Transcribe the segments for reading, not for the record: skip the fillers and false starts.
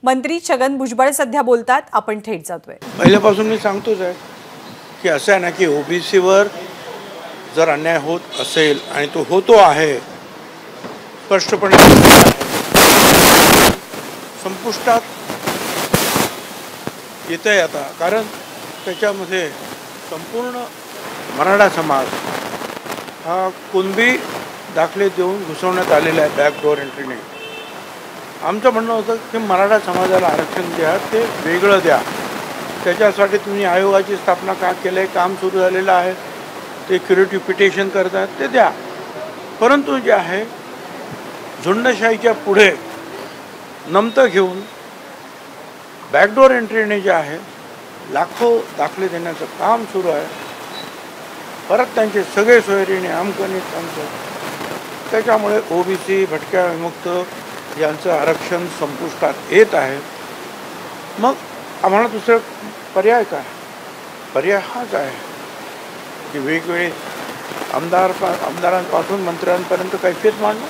मंत्री छगन भुजबळ सध्या बोलतात, आपण थेट जातोय। पहिल्यापासून मी सांगतोच आहे की असं आहे ना की ओबीसीवर जर अन्याय होत असेल आणि तो होतो आहे स्पष्टपणे संपुष्टात येतंय आता, कारण त्याच्यामध्ये संपूर्ण मराठा समाज हा कुणबी दाखले देऊन घुसवण्यात आलेला आहे बॅकडोर एंट्रीने। आमचं म्हणणं होतं की मराठा समाजाला आरक्षण द्या, ते वेगळं द्या। त्याच्यासाठी तुम्ही आयोगाची स्थापना का केलं आहे, काम सुरू झालेलं आहे, ते क्युरेटिव पिटिशन करतात, ते द्या। परंतु जे आहे झुंडशाहीच्या पुढे नमतं घेऊन बॅकडोर एंट्रीने जे आहे लाखो दाखले देण्याचं काम सुरू आहे। परत त्यांचे सगळे सोयरीने आमकणी आमचं, त्याच्यामुळे ओबीसी भटक्या विमुक्त यांचं आरक्षण संपुष्टात येत आहे। मग आम्हाला दुसरं पर्याय काय? पर्याय हाच आहे की वेगवेगळे आमदारांपासून मंत्र्यांपर्यंत कैफियत मांडणं,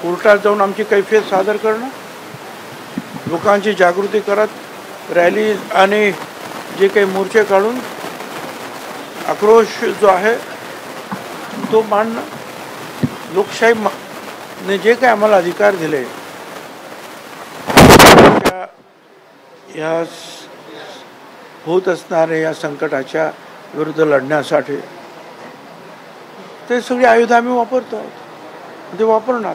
कोर्टात जाऊन आमची कैफियत सादर करणं, लोकांची जागृती करत रॅली आणि जे काही मोर्चे काढून आक्रोश जो आहे तो मांडणं। लोकशाहीने जे काही आम्हाला अधिकार दिले या होत असणाऱ्या या संकटाच्या विरुद्ध लढण्यासाठी ते सगळी आयुध आम्ही वापरतो आहोत, ते वापरणार।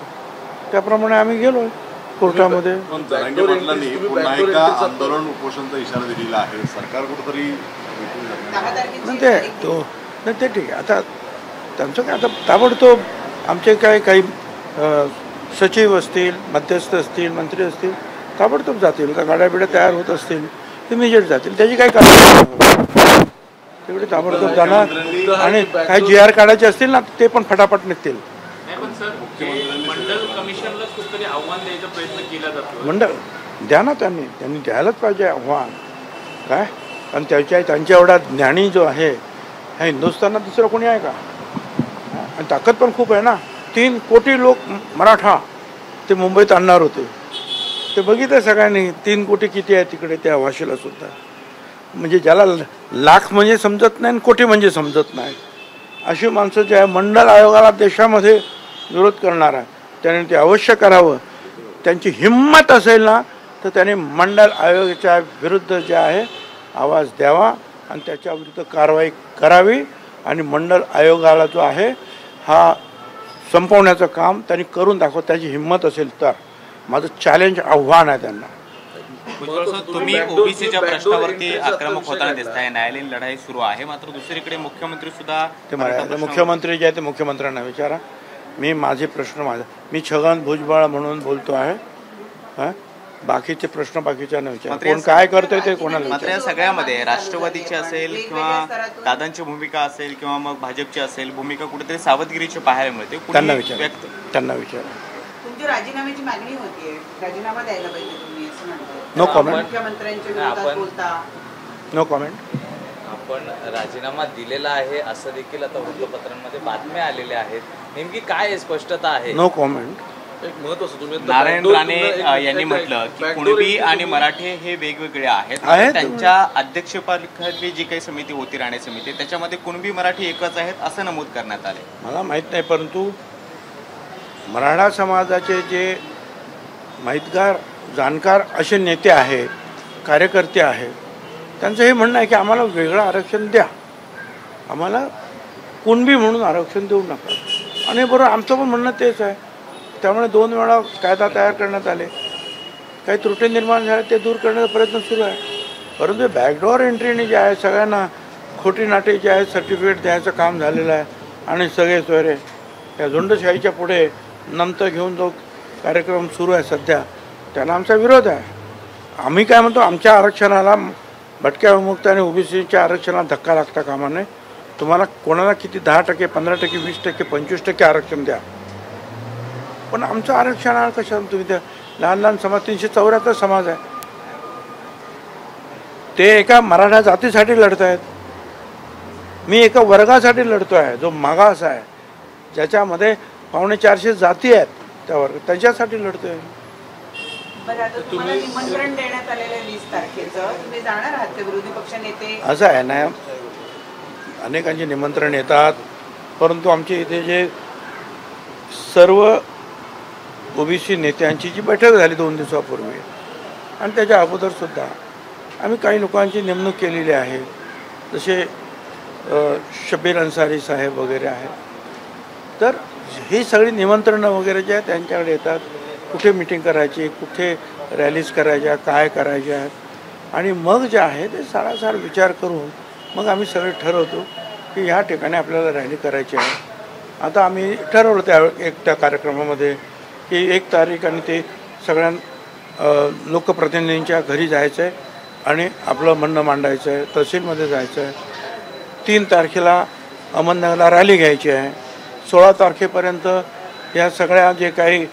त्याप्रमाणे आम्ही गेलो कोर्टामध्ये। आंदोलन उपोषणाचा इशारा दिलेला आहे सरकार कुठेतरी ते ठीक आहे। आता त्यांचं काय, आता ताबडतोब आमचे काही सचिव असतील, मध्यस्थ असतील, मंत्री असतील, ताबडतोब जातील। का गाड्या बिड्या तयार होत असतील इमिजिएट जातील, त्याची काही कारण तेवढे ताबडतोब जाणार। आणि काही GR काढायचे असतील ना ते पण फटाफट निघतील। मंडळ द्या ना, त्यांनी द्यायलाच पाहिजे आव्हान काय। कारण त्यांच्या एवढा ज्ञानी जो आहे ह्या हिंदुस्थानात दुसरं कोणी आहे का? आणि ताकद पण खूप आहे ना। 3 कोटी लोक मराठा ते मुंबईत आणणार होते, ते बघितलं सगळ्यांनी 3 कोटी किती आहे तिकडे त्या वाशीला सुद्धा। म्हणजे ज्याला लाख म्हणजे समजत नाही आणि कोटी म्हणजे समजत नाही अशी माणसं जे आहे मंडल आयोगाला देशामध्ये विरोध करणार आहे, त्याने ते अवश्य करावं। त्यांची हिंमत असेल ना तर त्याने मंडल आयोगाच्या विरुद्ध जे आहे आवाज द्यावा आणि त्याच्या विरुद्ध कारवाई करावी आणि मंडल आयोगाला जो आहे हा संपवण्याचं काम त्यांनी करून दाखवत, त्याची हिंमत असेल तर। माझं चॅलेंज आव्हान आहे त्यांना। तुम्ही ओबीसीच्या प्रश्नावरती आक्रमक होताना दिसताय, न्यायालयीन लढाई सुरू आहे, मात्र दुसरीकडे मुख्यमंत्री सुद्धा मुख्यमंत्री जे आहे ते मुख्यमंत्र्यांना विचारा। मी छगन भुजबळ म्हणून बोलतो आहे, बाकीचे प्रश्न बाकीच्यांना विचारा, कोण काय करतोय ते कोणाला। मात्र या सगळ्यामध्ये राष्ट्रवादीची असेल किंवा दादांची भूमिका असेल किंवा मग भाजपची असेल भूमिका कुठेतरी सावधगिरीची पाहायला मिळते। त्यांना विचारा। तुमची राजीनाम्याची मागणी होतीये, राजीनामा द्यायला पाहिजे तुम्ही असं म्हणतात। No comment. मुख्यमंत्र्यांच्या विरोधात बोलता। No comment. आपण राजीनामा दिलेला आहे असं देखील आता वृत्तपत्रांमध्ये बातम्या आलेल्या आहेत, नेमकी काय स्पष्टता आहे? No comment. नारायण राणे यांनी म्हटलं की कुणबी आणि मराठे हे वेगवेगळे आहेत। त्यांच्या अध्यक्षतेखाली जी काही समिती होती, राणे समिती, त्याच्यामध्ये कुणबी मराठी एकच आहेत असं नमूद करण्यात आले। मला माहीत नाही, परंतु मराठा समाजाचे जे माहितगार जाणकार असे नेते आहेत, कार्यकर्ते आहेत, त्यांचं हे म्हणणं आहे की आम्हाला वेगळं आरक्षण द्या, आम्हाला कुणबी म्हणून आरक्षण देऊ नका। आणि बरोबर आमचं पण म्हणणं तेच आहे। त्यामुळे 2 वेळा कायदा तयार करण्यात आले, काही त्रुटी निर्माण झाल्या ते दूर करण्याचा प्रयत्न सुरू आहे। परंतु बॅकडोर एंट्रीने जे आहे सगळ्यांना खोटी नाटे जे आहे सर्टिफिकेट द्यायचं काम झालेलं आहे आणि सगळे सोयरे या झुंडशाहीच्या पुढे नमतं घेऊन जो कार्यक्रम सुरू आहे सध्या त्याला आमचा विरोध आहे। आम्ही काय म्हणतो, आमच्या आरक्षणाला, भटक्या विमुक्त आणि ओबीसीच्या आरक्षणाला धक्का लागता कामा नये। तुम्हाला कोणाला किती 10%, 15%, 20%, 25% आरक्षण द्या, पण आमचं आरक्षण कशाला तुम्ही त्या लहान समाज 374 समाज आहे, ते एका मराठा जातीसाठी लढत आहेत। मी एका वर्गासाठी लढतो आहे जो मागास आहे, ज्याच्यामध्ये 450 जाती आहेत, त्या वर्ग त्यांच्यासाठी लढतो आहे। बरं, आता तुम्हाला निमंत्रण देण्यात आलेलं 20 तारखेचं, तुम्ही जाणार आहात का विरोधी पक्ष नेते? असं आहे ना, अनेकांचे निमंत्रण येतात, परंतु आमच्या इथे जे सर्व ओबीसी नेत्यांची जी बैठक झाली 2 दिवसापूर्वी आणि त्याच्या अगोदरसुद्धा आम्ही काही लोकांची नेमणूक केलेली आहे, जसे शबीर अन्सारी साहेब वगैरे आहेत. तर ही सगळी निमंत्रणं वगैरे जे आहेत त्यांच्याकडे येतात, कुठे मिटिंग करायची, कुठे रॅलीज करायच्या, काय करायच्या आहेत, आणि मग जे आहे ते सारासार विचार करून मग आम्ही सगळे ठरवतो की ह्या ठिकाणी आपल्याला रॅली करायची आहे. आता आम्ही ठरवलं त्या कार्यक्रमामध्ये की 1 तारीख आणि ते सगळ्या लोकप्रतिनिधींच्या घरी जायचं आहे आणि आपलं म्हणणं मांडायचं आहे, तहसीलमध्ये जायचं आहे. 3 तारखेला अहमदनगरला रॅली घ्यायची आहे. 16 तारखेपर्यंत या सगळ्या जे काही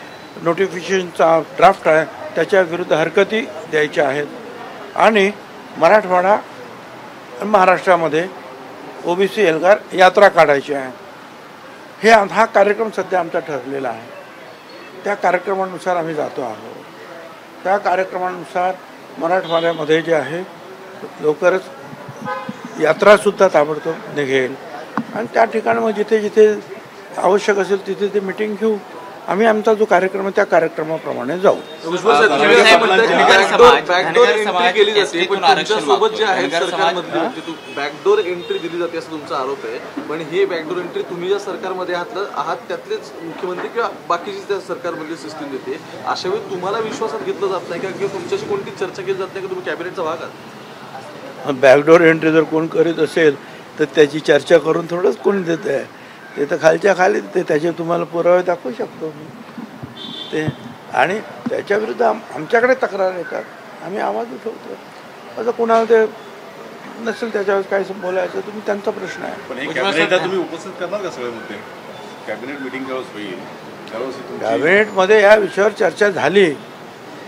नोटिफिकेशनचा ड्राफ्ट आहे त्याच्या विरुद्ध हरकती द्यायच्या आहेत आणि मराठवाडा महाराष्ट्रामध्ये ओबीसी एल्गार यात्रा काढायची आहे. हा कार्यक्रम सध्या आमचा ठरलेला आहे. त्या कार्यक्रमानुसार आम्ही जातो आहोत. त्या कार्यक्रमानुसार मराठवाड्यामध्ये जे आहे लवकरच यात्रासुद्धा ताबडतोब निघेल आणि त्या ठिकाणी मग जिथे जिथे आवश्यक असेल तिथे ते मिटिंग घेऊ. आम्ही आमचा जो कार्यक्रम आहे त्या कार्यक्रमाप्रमाणे जाऊ. बॅकडोर एंट्री दिली जाते असं तुमचा आरोप आहे, पण ही बॅकडोर एंट्री तुम्ही ज्या सरकारमध्ये आहात त्यातलेच मुख्यमंत्री किंवा बाकीची त्या सरकारमधली सिस्टीम देते, अशा वेळी तुम्हाला विश्वासात घेतलं जात नाही का, किंवा तुमच्याशी कोणती चर्चा केली जात नाही का तुम्ही कॅबिनेटचा भाग आहात? बॅकडोर एंट्री जर कोण करीत असेल तर त्याची चर्चा करून थोडंच कोणी देत आहे. ते तर खालच्या खाली ते त्याचे तुम्हाला पुरावे दाखवू शकतो ते, आणि त्याच्याविरुद्ध आमच्याकडे तक्रार येतात, आम्ही आवाज उठवतो. असं कोणाला ते नसेल त्याच्यावर काय बोलायचं तुम्ही त्यांचा प्रश्न आहे. पण हे कॅबिनेटला तुम्ही उपस्थित करणार का सगळे मुद्दे? कॅबिनेट मिटिंग जेव्हा होईल त्यावेळेस कॅबिनेटमध्ये या विषयावर चर्चा झाली,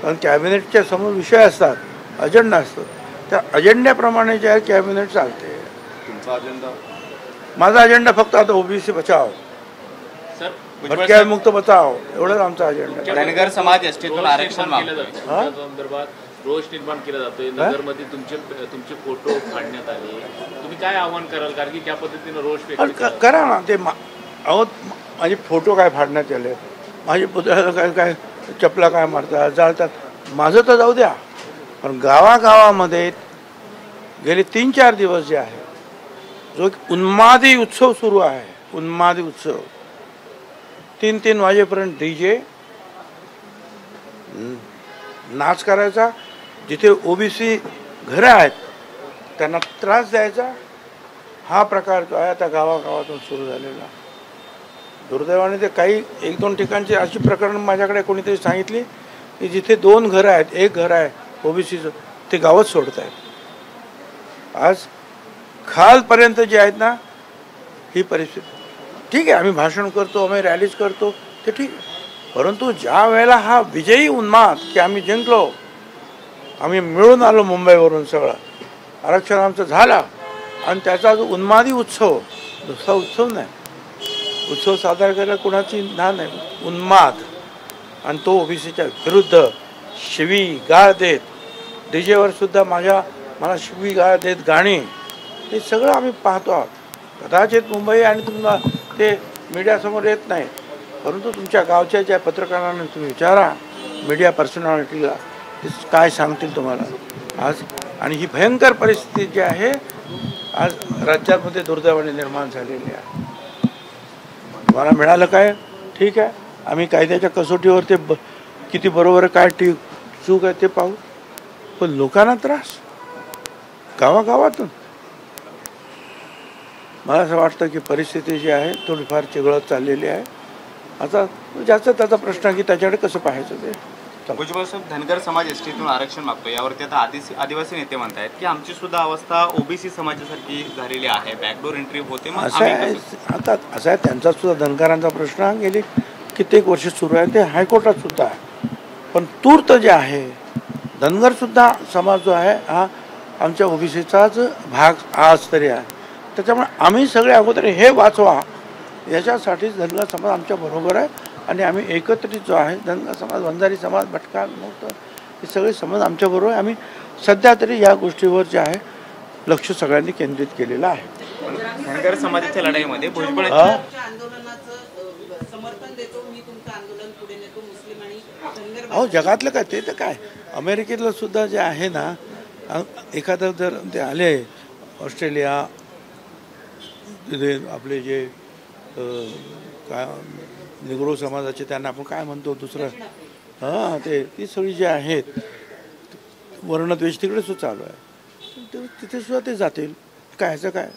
कारण कॅबिनेटच्या समोर विषय असतात, अजेंडा असतो, त्या अजेंड्याप्रमाणे जे आहे कॅबिनेट चालते. तुमचा अजेंडा? माझा अजेंडा फक्त आता ओबीसी बचाव, भटक्या मुक्त बचाव, एवढंच आमचा अजेंडा. धनगर समाज एसटीतून आरक्षण संदर्भात रोष निर्माण केला जातोय. नगरमध्ये तुमचे फोटो काढण्यात आले, तुम्ही काय आव्हान कराल? कारण की त्या पद्धतीने रोष करा ना. ते अहो माझे फोटो काय फाडण्यात आले, माझे पुतळ्याला काय चपला काय मारतात, जाळतात, माझं तर जाऊ द्या. पण गावागावामध्ये गेले 3-4 दिवस जे आहे जो एक उन्मादी उत्सव सुरू आहे, उन्मादी उत्सव, 3-3 वाजेपर्यंत DJ नाच करायचा, जिथे ओबीसी घरं आहेत त्यांना त्रास द्यायचा, हा प्रकार जो आहे आता गावागावातून सुरू झालेला. दुर्दैवाने ते काही 1-2 ठिकाणची अशी प्रकरण माझ्याकडे कोणीतरी सांगितली की जिथे 2 घरं आहेत, 1 घर आहे ओबीसीचं, ते गावच सोडत आहेत. आज खालपर्यंत जे आहेत ना ही परिस्थिती. ठीक आहे, आम्ही भाषण करतो, आम्ही रॅलीज करतो, ते ठीक आहे, परंतु ज्या वेळेला हा विजयी उन्माद की आम्ही जिंकलो, आम्ही मिळून आलो मुंबईवरून, सगळं आरक्षण आमचं झालं आणि त्याचा जो उन्मादी उत्सव, दुसरा उत्सव नाही, उत्सव साजरा करायला कुणाची ना नाही, उन्माद, आणि तो ओबीसीच्या विरुद्ध शिवी गाळ देत, डीजेवर सुद्धा मला शिवी गाळ देत गाणी, हे सगळं आम्ही पाहतो आहोत. कदाचित मुंबई आणि तुम्हाला ते मीडियासमोर येत नाही, परंतु तुमच्या गावच्या ज्या पत्रकारांना तुम्ही विचारा, मीडिया पर्सनॅलिटीला, ते काय सांगतील तुम्हाला आज. आणि ही भयंकर परिस्थिती जी आहे आज राज्यामध्ये दुर्दैवाने निर्माण झालेली आहे. तुम्हाला मिळालं काय ठीक आहे, आम्ही कायद्याच्या कसोटीवर ते किती बरोबर काय चूक आहे ते पाहू, पण लोकांना त्रास गावागावातून. मला असं वाटतं की परिस्थिती जी आहे थोडीफार चिघळत चाललेली आहे. आता ज्याचा त्याचा प्रश्न की त्याच्याकडे कसं पाहायचं ते. भुजबळ साहेब, धनगर समाज एसटीतून आरक्षण मागतो, यावरती आता आदिवासी नेते म्हणतायत की आमची सुद्धा अवस्था ओबीसी समाजासारखी झालेली आहे, बॅकडोर एंट्री होते. असं आहे, आता असं आहे, त्यांचा सुद्धा धनगरांचा प्रश्न गेली कित्येक वर्ष सुरू आहे, ते हायकोर्टात सुद्धा आहे. पण तूर्त जे आहे धनगरसुद्धा समाज जो आहे हा आमच्या ओबीसीचाच भाग आज तरी आहे. त्याच्यामुळे आम्ही सगळे अगोदर हे वाचवा याच्यासाठीच धनगर समाज आमच्या बरोबर आहे आणि आम्ही एकत्रित जो आहे धनगर समाज, वंजारी समाज, भटका, मुक्त हे सगळे समज आमच्याबरोबर आहे. आम्ही सध्या तरी या गोष्टीवर जे आहे लक्ष सगळ्यांनी केंद्रित केलेलं आहे. धनगर समाजाच्या लढाईमध्ये भुजबळ आंदोलनाचं समर्थन देतो, मी तुमचं आंदोलन पुढे नेतो, मुस्लिम आणि धनगर अहो जगातलं काय ते तर काय अमेरिकेतलं सुद्धा जे आहे ना, एखादं जर ते आले ऑस्ट्रेलिया तिथे आपले जे काय निग्रो समाजाचे त्यांना आपण काय म्हणतो दुसरं हां ते ती सगळी जे आहेत वर्णद्वेष तिकडे सुद्धा चालू आहे, तिथे सुद्धा ते जातील. काय ह्याचं काय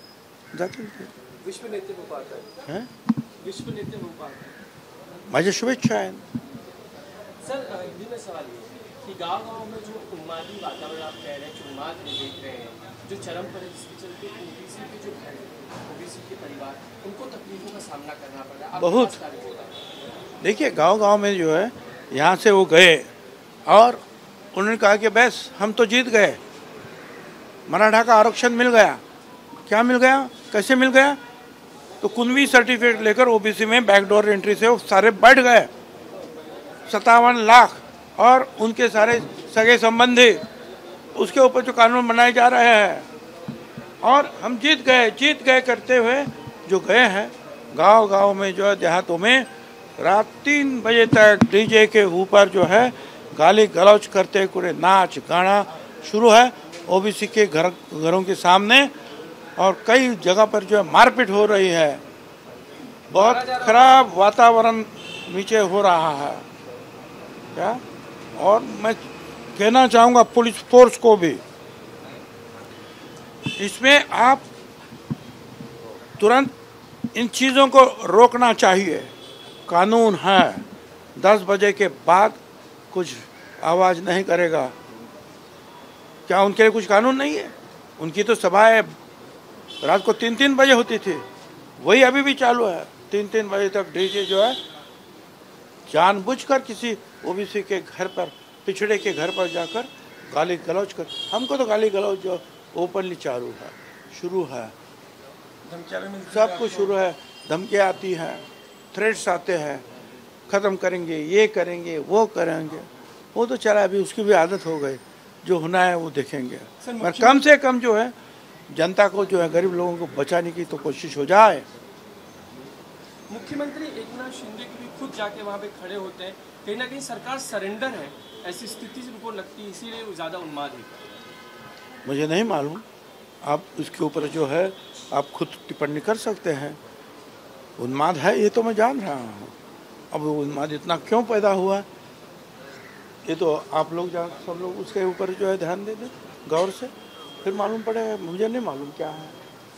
जातील ते विश्व नेते हो पाहत हां विश्व नेते हो पाहत. माझ्या शुभेच्छा आहेत. सर हिंदी में सवाल ये कि गांव-गांव में जो उन्मादी वातावरण आप कह रहे हैं, जो उन्माद हम देख रहे हैं, जो चरम पर है जिसके चलते ओबीसी के जो घर ओबीसी के परिवार उनको तकलीफों का सामना करना पड़ रहा है. बहुत देखिए गांव-गांव में जो है यहाँ से वो गए और उन्होंने कहा कि बस हम तो जीत गए, मराठा का आरक्षण मिल गया. क्या मिल गया, कैसे मिल गया? तो कुनवी सर्टिफिकेट लेकर ओबीसी में बैकडोर एंट्री से वो सारे बैठ गए. 57 लाख और उनके सारे सगे संबंधी उसके ऊपर जो कानून बनाए जा रहे हैं और हम जीत गए करते हुए जो गए हैं गांव-गांव में जो है देहातों में रात 3 बजे तक डीजे के ऊपर जो है गाली गलौज करते पूरे नाच गाना शुरू है ओबीसी के घरों के सामने और कई जगह पर जो है मारपीट हो रही है. बहुत खराब वातावरण नीचे हो रहा है क्या. और मैं कहना चाहूँगा पुलिस फोर्स को भी इसमें आप तुरंत इन चीज़ों को रोकना चाहिए. कानून है 10 बजे के बाद कुछ आवाज़ नहीं करेगा. क्या उनके लिए कुछ कानून नहीं है? उनकी तो सभाएं रात को 3-3 बजे होती थी, वही अभी भी चालू है. 3-3 बजे तक डीजे जो है जानबूझकर किसी ओबीसी के घर पर पिछड़े के घर पर जाकर गाली गलौज कर. हमको तो गाली गलौज जो ओपनली चालू है, शुरू है, सब कुछ शुरू है. धमकियाँ आती हैं, थ्रेट्स आते हैं, ख़त्म करेंगे, ये करेंगे, वो करेंगे. वो तो चला अभी उसकी भी आदत हो गई. जो होना है वो देखेंगे. पर कम से कम जो है जनता को जो है गरीब लोगों को बचाने की तो कोशिश हो जाए. मुख्यमंत्री एकनाथ शिंदे भी खुद जाके वहाँ पे खड़े होते हैं. कहीं ना कहीं सरकार सरेंडर है, ऐसी स्थिति से उनको लगती है, इसीलिए वो ज़्यादा उन्माद है. मुझे नहीं मालूम, आप इसके ऊपर जो है आप खुद टिप्पणी कर सकते हैं. उन्माद है ये तो मैं जान रहा हूँ. अब उन्माद इतना क्यों पैदा हुआ ये तो आप लोग सब लोग उसके ऊपर जो है ध्यान दे दें गौर से, फिर मालूम पड़ेगा. मुझे नहीं मालूम क्या है.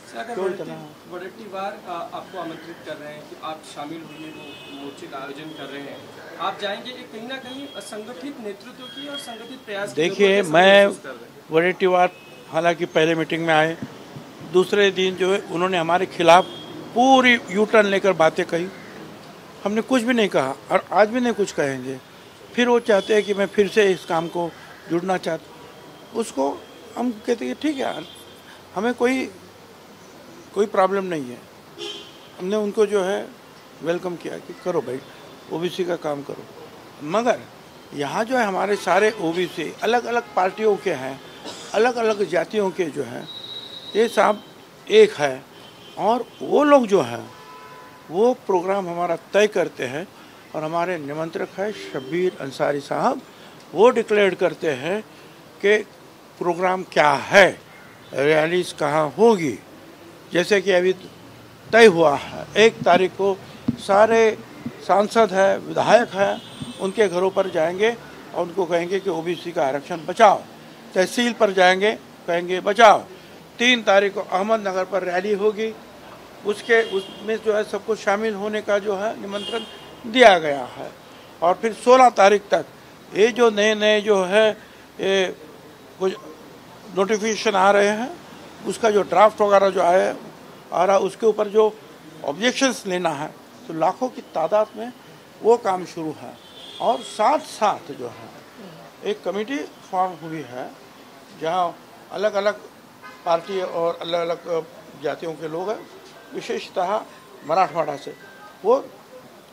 वड़ट्टीवार आपको आमंत्रित कर रहे हैं कि आप शामिल होइए, वो मोर्चे का आयोजन कर रहे हैं, आप जाएंगे. एक कहीं ना कहीं संगठित नेतृत्व की और संगठित प्रयास. देखिए मैं वड़ट्टीवार हालांकि पहले मीटिंग में आए, दूसरे दिन जो है उन्होंने हमारे खिलाफ पूरी यूटर्न लेकर बातें कही. हमने कुछ भी नहीं कहा और आज भी नहीं कुछ कहेंगे. फिर वो चाहते हैं कि मैं फिर से इस काम को जुड़ना चाहता. उसको हम कहते हैं ठीक है, हमें कोई प्रॉब्लम नहीं है. हमने उनको जो है वेलकम किया कि करो भाई ओबीसी का काम करो. मगर यहाँ जो है हमारे सारे ओबीसी अलग अलग पार्टियों के हैं, अलग अलग जातियों के जो हैं, ये सब एक है. और वो लोग जो है वो प्रोग्राम हमारा तय करते हैं और हमारे निमंत्रक है शब्बीर अंसारी साहब, वो डिक्लेयर करते हैं कि प्रोग्राम क्या है, रैलीज कहाँ होगी. जैसे कि अभी तय हुआ है 1 तारीख को सारे सांसद हैं, विधायक हैं, उनके घरों पर जाएंगे और उनको कहेंगे कि ओबीसी का आरक्षण बचाओ. तहसील पर जाएंगे, कहेंगे बचाओ. 3 तारीख को अहमदनगर पर रैली होगी, उसमें जो है सबको शामिल होने का जो है निमंत्रण दिया गया है. और फिर 16 तारीख तक ये जो नए जो है ये कुछ नोटिफिकेशन आ रहे हैं, उसका जो ड्राफ्ट वगैरह जो आ रहा उसके ऊपर जो ऑब्जेक्शंस लेना है, तो लाखों की तादाद में वो काम शुरू है. और साथ साथ जो है एक कमेटी फॉर्म हुई है जहाँ अलग अलग पार्टी और अलग अलग जातियों के लोग हैं, विशेषतः मराठवाड़ा से. वो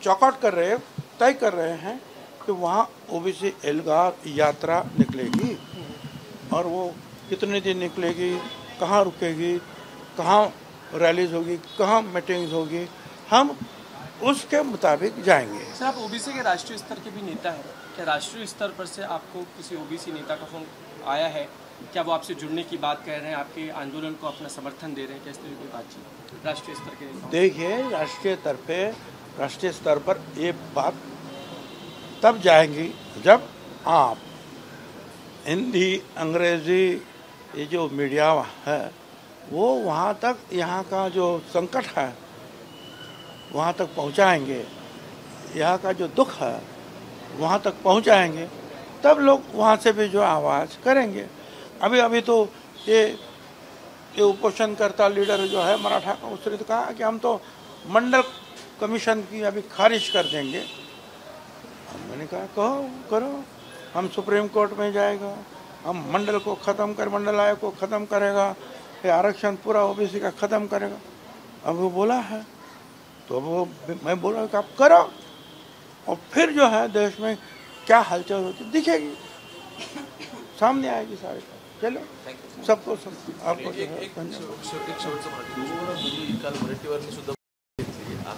चौकआउट कर रहे हैं, तय कर रहे हैं कि वहाँ ओबीसी एल्गार यात्रा निकलेगी और वो कितने दिन निकलेगी, कहाँ रुकेगी, कहाँ रैलीज होगी, कहाँ मीटिंग्स होगी, हम उसके मुताबिक जाएंगे। सर, आप ओबीसी के राष्ट्रीय स्तर के भी नेता हैं, क्या राष्ट्रीय स्तर पर से आपको किसी ओबीसी नेता का फोन आया है? क्या वो आपसे जुड़ने की बात कह रहे हैं, आपके आंदोलन को अपना समर्थन दे रहे हैं? किस तरह की बातचीत राष्ट्रीय स्तर के नेताओं? देखिए, राष्ट्रीय स्तर पर ये बात तब जाएंगी जब आप हिंदी, अंग्रेजी, ये जो मीडिया है वो वहाँ तक यहाँ का जो संकट है वहाँ तक पहुँचाएंगे, यहाँ का जो दुख है वहाँ तक पहुँचाएंगे, तब लोग वहाँ से भी जो आवाज़ करेंगे। अभी तो ये उपोषणकर्ता लीडर जो है मराठा का, उसने तो कहा कि हम तो मंडल कमीशन की अभी खारिज कर देंगे। मैंने कहा करो, हम सुप्रीम कोर्ट में जाएगा, हम मंडल को ख़त्म कर, मंडल आयोग को ख़त्म करेगा, ये आरक्षण पूरा ओबीसी का ख़त्म करेगा। अब वो बोला है तो वो मैं बोला कि आप करो, और फिर जो है देश में क्या हलचल होती दिखेगी, सामने आएगी सारे। चलो सबको आपको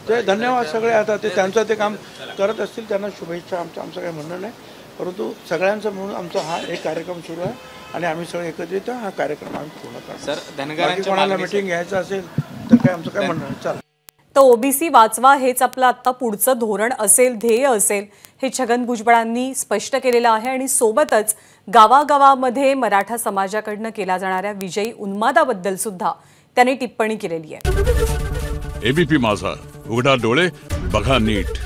ते धन्यवाद सगळे आता ते त्यांचं ते काम करत असतील, त्यांना शुभेच्छा, आमचं काही म्हणणं नाही, परंतु सगळ्यांचं म्हणून आमचा हा एक कार्यक्रम सुरू आहे आणि आम्ही सगळे एकत्रित हा कार्यक्रम आम्ही पूर्ण करतो। सर, धनगरांच्या कोणाला मीटिंग घ्यायचं असेल तर काय आमचं काय म्हणणं आहे, चला। तर ओबीसी वाचवा हेच आपलं आता पुढचं धोरण असेल, ध्येय असेल, हे छगन भुजबळांनी स्पष्ट केलेलं आहे आणि सोबतच गावागावामध्ये मराठा समाजाकडनं केला जाणाऱ्या विजयी उन्मादाबद्दल सुद्धा त्यांनी टिप्पणी केलेली आहे। एबीपी माझा, उघडा डोळे बघा नीट।